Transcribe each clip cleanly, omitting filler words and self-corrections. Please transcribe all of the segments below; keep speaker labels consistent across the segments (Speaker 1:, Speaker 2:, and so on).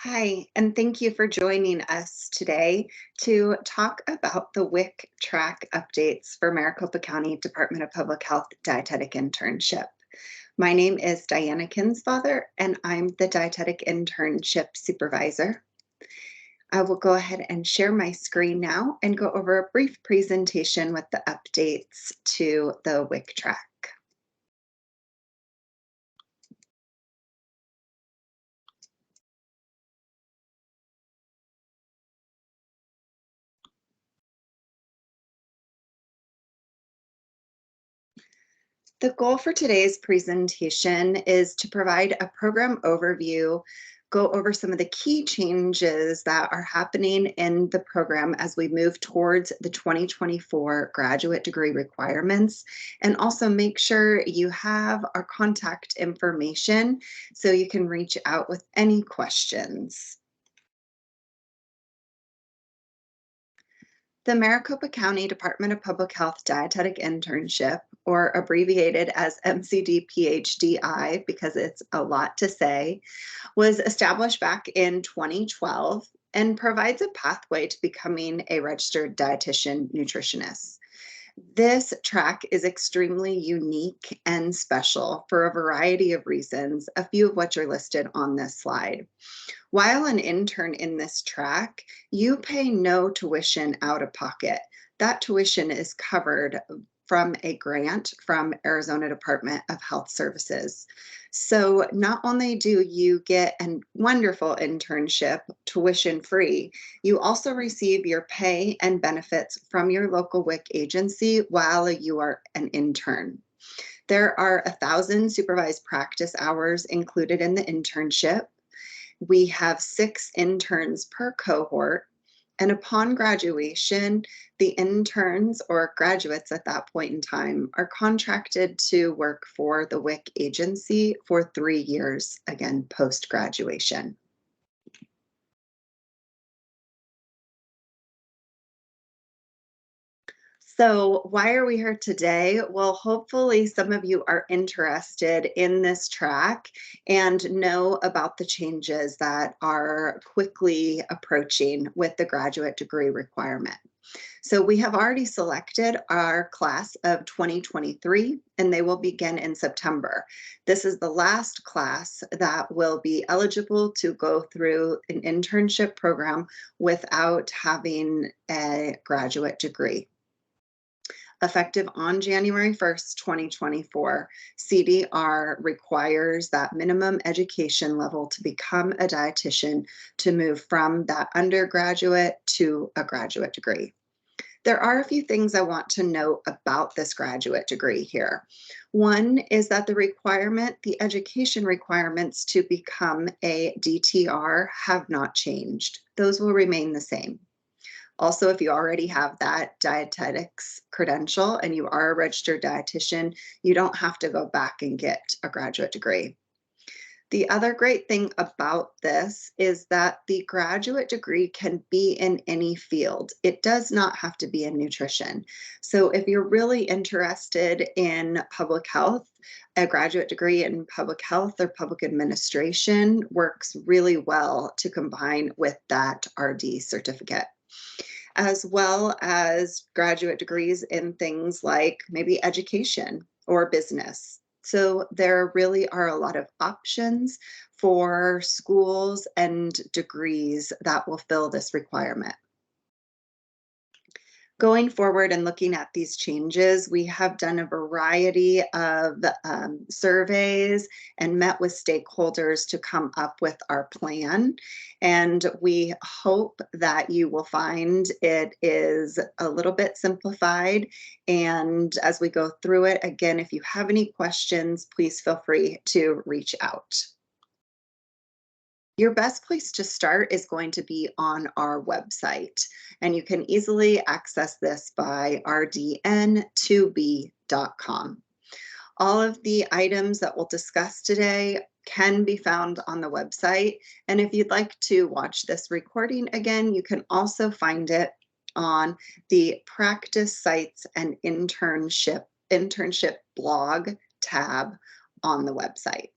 Speaker 1: Hi, and thank you for joining us today to talk about the WIC Track Updates for Maricopa County Department of Public Health Dietetic Internship. My name is Diana Kinsfather, and I'm the Dietetic Internship Supervisor. I will go ahead and share my screen now and go over a brief presentation with the updates to the WIC Track. The goal for today's presentation is to provide a program overview, go over some of the key changes that are happening in the program as we move towards the 2024 graduate degree requirements, and also make sure you have our contact information so you can reach out with any questions. The Maricopa County Department of Public Health Dietetic Internship, or abbreviated as MCD-PHDI because it's a lot to say, was established back in 2012 and provides a pathway to becoming a registered dietitian nutritionist. This track is extremely unique and special for a variety of reasons, a few of which are listed on this slide. While an intern in this track, you pay no tuition out of pocket. That tuition is covered from a grant from Arizona Department of Health Services. So not only do you get a wonderful internship tuition free, you also receive your pay and benefits from your local WIC agency while you are an intern. There are 1,000 supervised practice hours included in the internship. We have 6 interns per cohort, and upon graduation, the interns or graduates at that point in time are contracted to work for the WIC agency for 3 years, again, post-graduation. So, why are we here today? Well, hopefully, some of you are interested in this track and know about the changes that are quickly approaching with the graduate degree requirement. So, we have already selected our class of 2023, and they will begin in September. This is the last class that will be eligible to go through an internship program without having a graduate degree. Effective on January 1st, 2024, CDR requires that minimum education level to become a dietitian to move from that undergraduate to a graduate degree. There are a few things I want to note about this graduate degree here. One is that the education requirements to become a DTR have not changed. Those will remain the same. Also, if you already have that dietetics credential and you are a registered dietitian, you don't have to go back and get a graduate degree. The other great thing about this is that the graduate degree can be in any field. It does not have to be in nutrition. So if you're really interested in public health, a graduate degree in public health or public administration works really well to combine with that RD certificate, as well as graduate degrees in things like maybe education or business. So there really are a lot of options for schools and degrees that will fill this requirement. Going forward and looking at these changes, we have done a variety of surveys and met with stakeholders to come up with our plan. And we hope that you will find it is a little bit simplified. And as we go through it, again, if you have any questions, please feel free to reach out. Your best place to start is going to be on our website, and you can easily access this by rdn2b.com. All of the items that we'll discuss today can be found on the website, and if you'd like to watch this recording again, you can also find it on the Practice Sites and Internship blog tab on the website.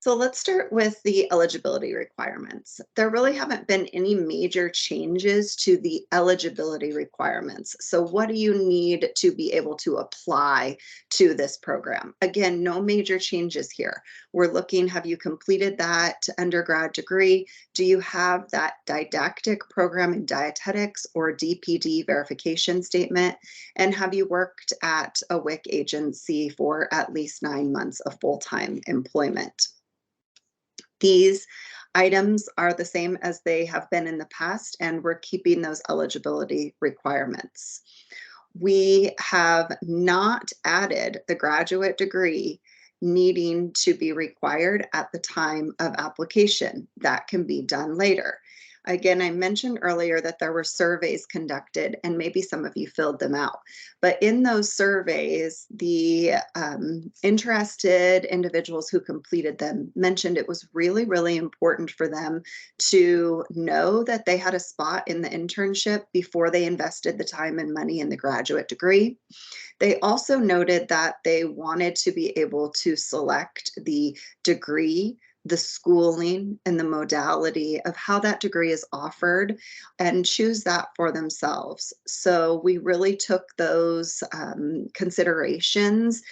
Speaker 1: So let's start with the eligibility requirements. There really haven't been any major changes to the eligibility requirements. So what do you need to be able to apply to this program? Again, no major changes here. We're looking, have you completed that undergrad degree? Do you have that didactic program in dietetics or DPD verification statement? And have you worked at a WIC agency for at least 9 months of full-time employment? These items are the same as they have been in the past, and we're keeping those eligibility requirements. We have not added the graduate degree needing to be required at the time of application. That can be done later. Again, I mentioned earlier that there were surveys conducted, and maybe some of you filled them out. But in those surveys, the interested individuals who completed them mentioned it was really, really important for them to know that they had a spot in the internship before they invested the time and money in the graduate degree. They also noted that they wanted to be able to select the degree, the schooling, and the modality of how that degree is offered and choose that for themselves. So we really took those considerations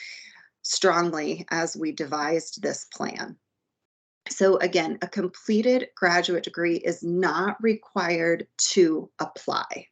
Speaker 1: strongly as we devised this plan. So again, a completed graduate degree is not required to apply.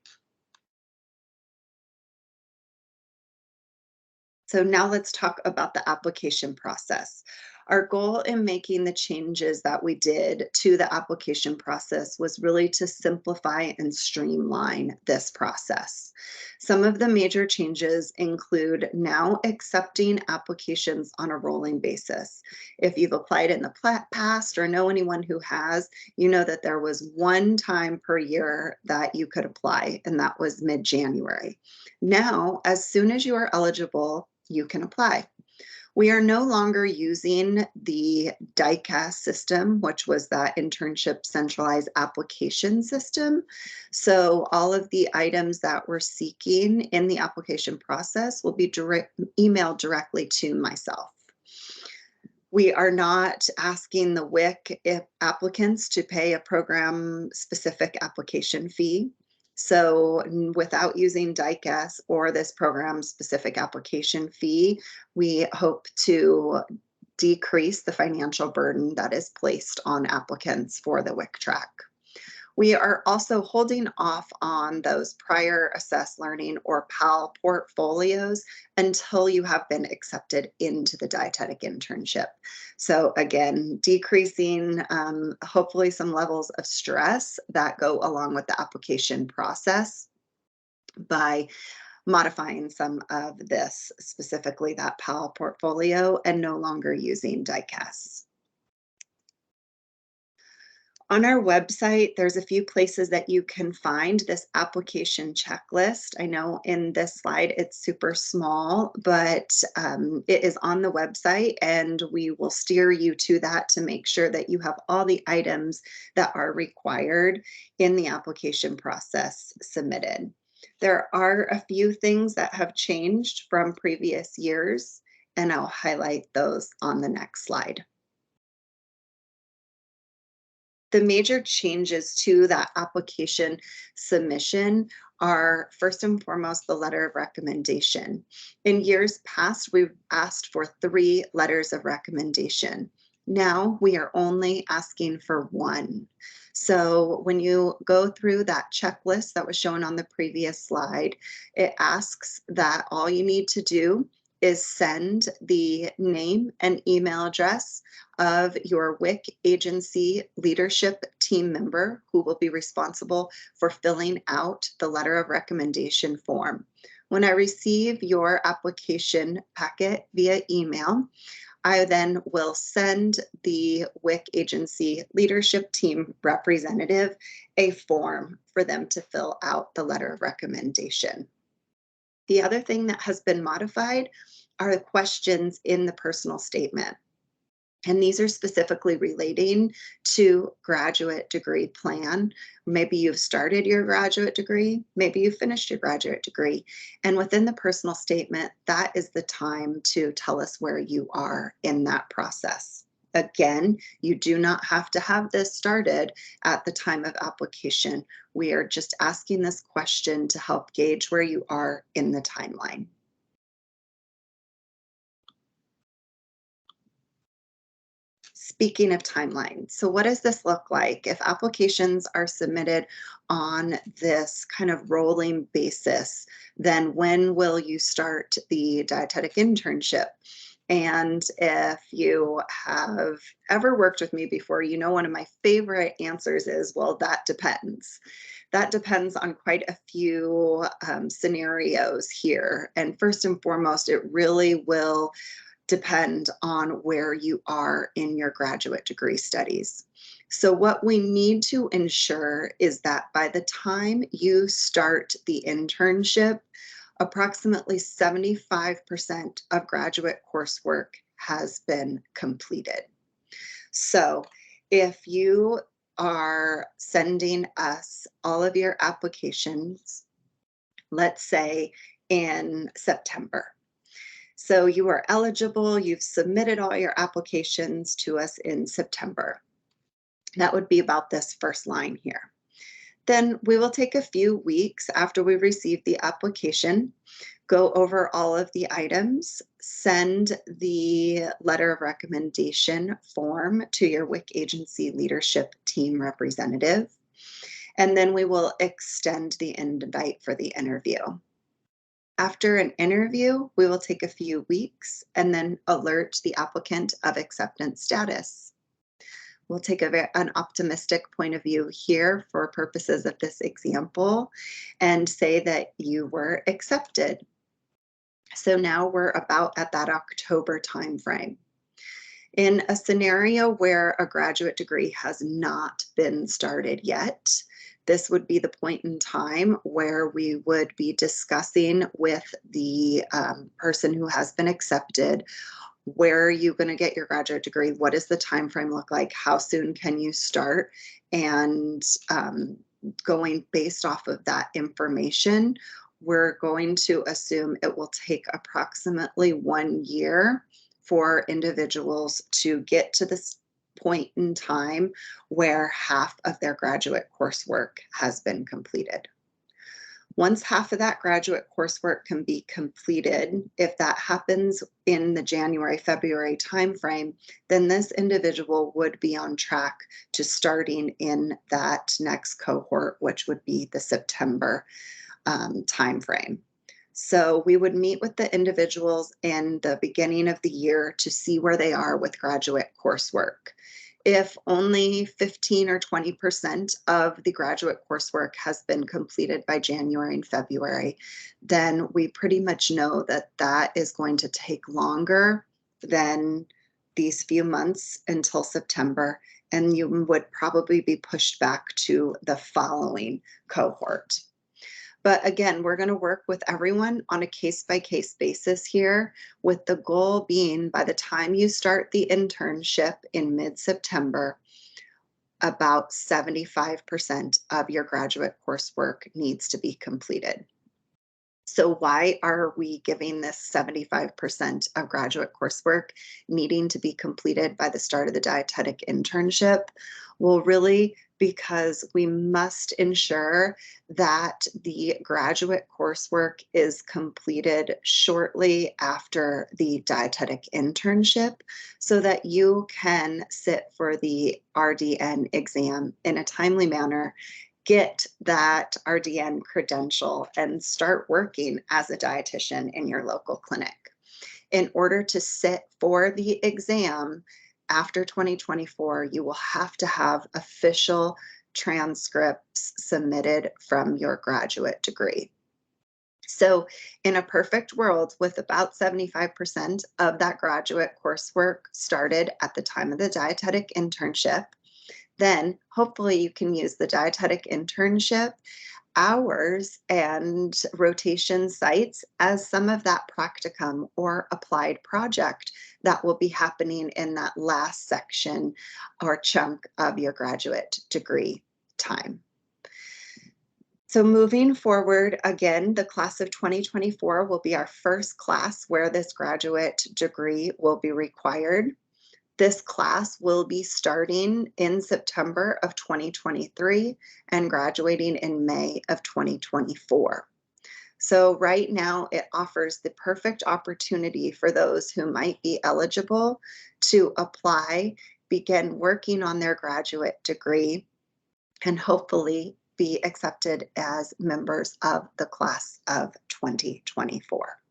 Speaker 1: So now let's talk about the application process. Our goal in making the changes that we did to the application process was really to simplify and streamline this process. Some of the major changes include now accepting applications on a rolling basis. If you've applied in the past or know anyone who has, you know that there was one time per year that you could apply, and that was mid-January. Now, as soon as you are eligible, you can apply. We are no longer using the DICAS system, which was that internship centralized application system. So all of the items that we're seeking in the application process will be emailed directly to myself. We are not asking the WIC applicants to pay a program-specific application fee. So without using DICAS or this program-specific application fee, we hope to decrease the financial burden that is placed on applicants for the WIC track. We are also holding off on those prior assessed learning or PAL portfolios until you have been accepted into the dietetic internship. So again, decreasing hopefully some levels of stress that go along with the application process by modifying some of this, specifically that PAL portfolio, and no longer using DICAS. On our website, there's a few places that you can find this application checklist. I know in this slide it's super small, but it is on the website, and we will steer you to that to make sure that you have all the items that are required in the application process submitted. There are a few things that have changed from previous years, and I'll highlight those on the next slide. The major changes to that application submission are first and foremost the letter of recommendation. In years past, we've asked for 3 letters of recommendation. Now we are only asking for 1. So when you go through that checklist that was shown on the previous slide, it asks that all you need to do is send the name and email address of your WIC agency leadership team member who will be responsible for filling out the letter of recommendation form. When I receive your application packet via email, I then will send the WIC agency leadership team representative a form for them to fill out the letter of recommendation. The other thing that has been modified are the questions in the personal statement. And these are specifically relating to graduate degree plan. Maybe you've started your graduate degree, maybe you've finished your graduate degree. And within the personal statement, that is the time to tell us where you are in that process. Again, you do not have to have this started at the time of application. We are just asking this question to help gauge where you are in the timeline. Speaking of timeline, so what does this look like? If applications are submitted on this kind of rolling basis, then when will you start the dietetic internship? And if you have ever worked with me before, you know one of my favorite answers is, well, that depends. That depends on quite a few scenarios here. And first and foremost, it really will depend on where you are in your graduate degree studies. So what we need to ensure is that by the time you start the internship, approximately 75% of graduate coursework has been completed. So if you are sending us all of your applications, let's say in September, so you are eligible, you've submitted all your applications to us in September. That would be about this first line here. Then we will take a few weeks after we receive the application, go over all of the items, send the letter of recommendation form to your WIC agency leadership team representative, and then we will extend the invite for the interview. After an interview, we will take a few weeks and then alert the applicant of acceptance status. We'll take an optimistic point of view here for purposes of this example and say that you were accepted. So now we're about at that October timeframe. In a scenario where a graduate degree has not been started yet, this would be the point in time where we would be discussing with the person who has been accepted, where are you going to get your graduate degree? What does the time frame look like? How soon can you start? And going based off of that information, we're going to assume it will take approximately 1 year for individuals to get to this point in time where half of their graduate coursework has been completed. Once half of that graduate coursework can be completed, if that happens in the January, February timeframe, then this individual would be on track to starting in that next cohort, which would be the September timeframe. So we would meet with the individuals in the beginning of the year to see where they are with graduate coursework. If only 15 or 20% of the graduate coursework has been completed by January and February, then we pretty much know that that is going to take longer than these few months until September, and you would probably be pushed back to the following cohort. But again, we're going to work with everyone on a case-by-case basis here, with the goal being by the time you start the internship in mid-September, about 75% of your graduate coursework needs to be completed. So why are we giving this 75% of graduate coursework needing to be completed by the start of the dietetic internship? Well, really, because we must ensure that the graduate coursework is completed shortly after the dietetic internship so that you can sit for the RDN exam in a timely manner, get that RDN credential, and start working as a dietitian in your local clinic. In order to sit for the exam after 2024, you will have to have official transcripts submitted from your graduate degree. So in a perfect world, with about 75% of that graduate coursework started at the time of the dietetic internship, then hopefully you can use the dietetic internship hours and rotation sites as some of that practicum or applied project that will be happening in that last section or chunk of your graduate degree time. So moving forward, again, the class of 2024 will be our first class where this graduate degree will be required. This class will be starting in September of 2023 and graduating in May of 2024. So right now it offers the perfect opportunity for those who might be eligible to apply, begin working on their graduate degree, and hopefully be accepted as members of the class of 2024.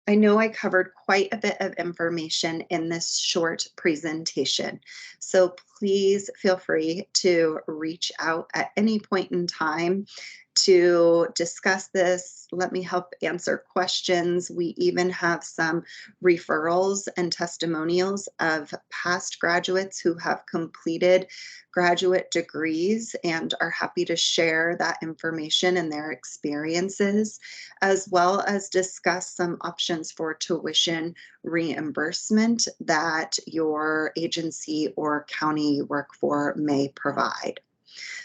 Speaker 1: I know I covered quite a bit of information in this short presentation, so please feel free to reach out at any point in time to discuss this. Let me help answer questions. We even have some referrals and testimonials of past graduates who have completed graduate degrees and are happy to share that information and their experiences, as well as discuss some options for tuition reimbursement that your agency or county you work for may provide.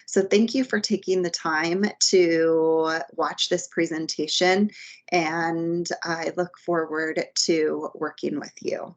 Speaker 1: So thank you for taking the time to watch this presentation, and I look forward to working with you.